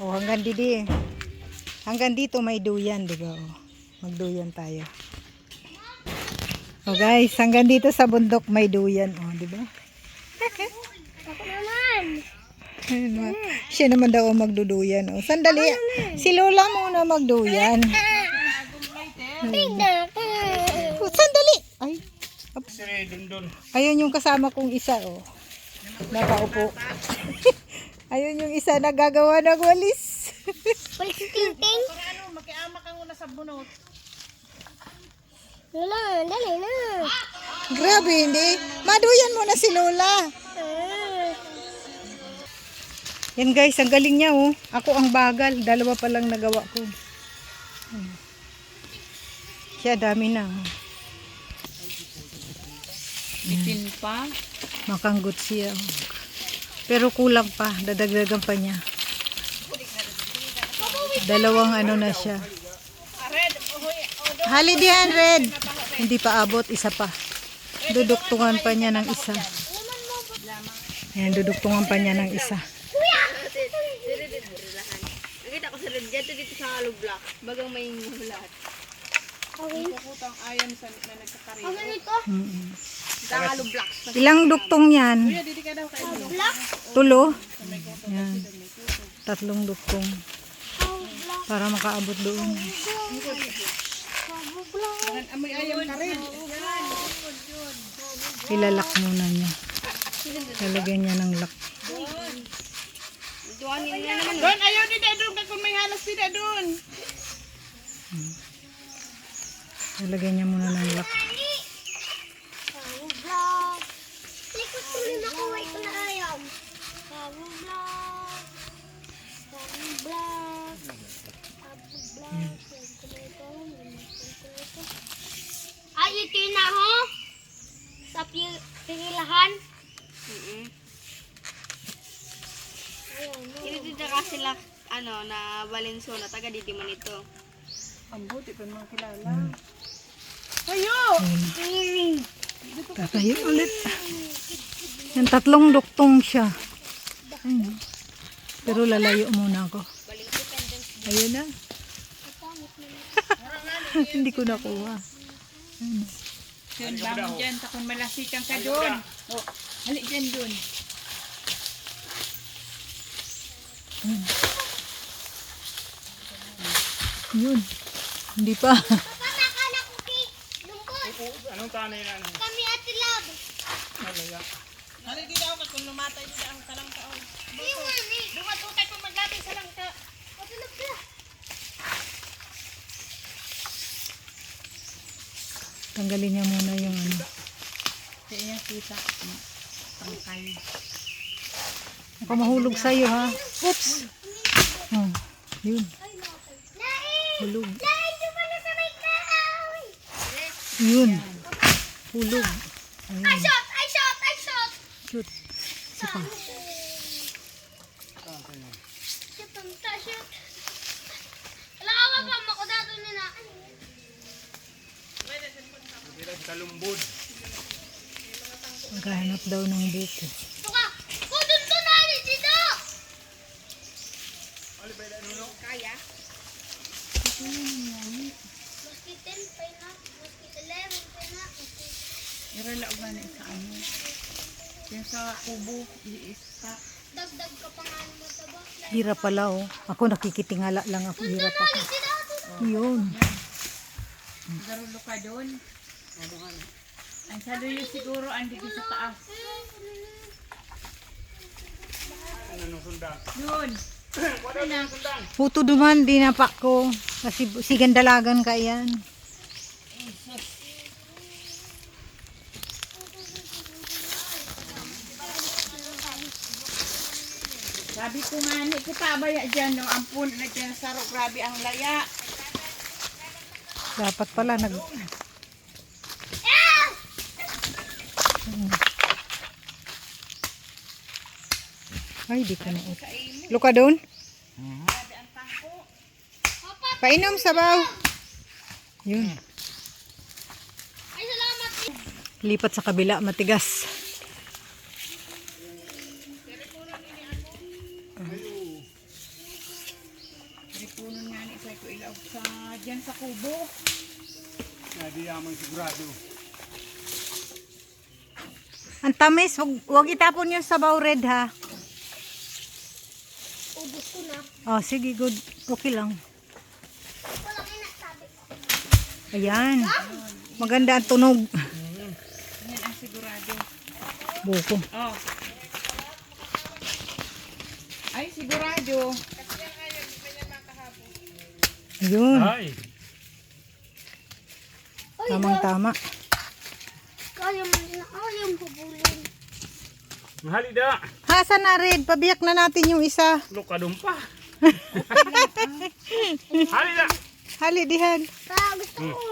Oh, hanggang didi. Hanggang dito may duyan, di ba? Oh, magduyan tayo. Oh guys, hanggang dito sa bundok may duyan, oh, di ba? Ako naman. Siya naman daw ang magduduyan, oh. Sandali. Si Lola muna magduyan. Tignan ako. Oh, sandali. Ay. Ayun yung kasama kong isa, oh. Nakaupo. Ayun yung isa nagagawa ng walis. Walis ting-ting. Makiamak ang una sa bunot. Lola, dali na. Grabe, hindi. Maduyan mo na si Lola. Yan guys, ang galing niya, oh. Ako ang bagal. Dalawa pa lang nagawa ko. Siya, dami na. Bitin pa. Makanggot siya. Oh. Pero kulang pa. Dadagdagan pa niya. Dalawang ano na siya. Hali diyan, Red. Hindi pa abot. Isa pa. Duduktungan pa niya ng isa. Ayan, duduktungan pa niya ng isa. Nakita ko sa lagyan dito sa hollow block. Bagang may lahat. Okay. Puputang ayon sa na nagkakarino. Ang ganito. Sa hollow blocks. Ilang duktong yan? Kuya, dito ka daw kayo. Black. Tulo? Yan. 3 duktong. Black. Para makaabot doon. Amoy ayam ka rin. Ilalak muna niya. Lalagyan niya ng lock. Doon, ayaw din na doon. Kung may halos din na doon. Lalagyan niya muna ng lock. Black. Likot ko na nakuha ko na ayam. Black. Black. Ay, ito yun na ho? Sa pirilahan? Dito ka sila ano na Valenzuela, taga dito man ito. Ang buti pa mga kilala. Ayo! Tatayo ulit. Yan, 3 duktong siya. Ayun. Pero lalayo muna ako. Ayun na. Hindi ko nakuha. Doon, bangon dyan. Takon malasikan ka doon. Oh, halik dyan doon. Yun. Hindi pa. Papataka na cookie. Lungkot. Anong tanay na? Kami at lab. Halik din ako kung lumatay din ang talang taon. Iwan eh. Dumatutay kung maglapit sa langka. Patulog ka. Tanggalin niya muna yung ano. Kaya niya kita. Pangkay. Ako mahulog sa'yo, ha? Oops! Oh, yun. Hulog. Dahil di ba na sa may kahoy? Yun. Hulog. I shot! I shot! I shot! Shoot. Isa pa. Shoot ang ta, shoot. Wala ka ba pa makudato nila? Talumbod. Maghahanap daw ng buko. Tuka! Kudun to nani dito! Kaya? Maski 10 pa na. Maski 11 pa na. Irala og na sa ano. Yan sa kubo, iisa. Dagdag ka pa nga mo ito ba? Hirap pala, oh. Ako nakikitingala lang ako. Hirap ako. Yun. Garulo ka doon. Ang saluyo siguro andi sa taas. Ano nung sundang? Doon. Wala nung sundang. Puto duman, di na pa ko. Kasi sigan dalagan ka yan. Sabi ko nga ni kita baya dyan no ampun na dyan sa ro, grabe ang laya. Dapat pala nag... Ay, di ka na. Luka doon? Painom sabaw. Yun. Ay, salamat. Lipat sa kabila, matigas. sa dyan sa kubo. Hindi yaman sigurado. Ang tamis, wag itapon yung sabaw red ha. Ubus ko na. Oh, sige, good. Okay lang. Wala kayo nagsabi. Ayan. Maganda ang tunog. Yan ang sigurado. Buko. Oh. Ay, sigurado. Ayun. Ay. Tamang-tama. Kaya mo na. Kaya mo habulin. Mahali da. Hasan na red, pabiyak na natin yung isa. Lukadong pa. Hali da. Hali dihan. Pa, gusto ko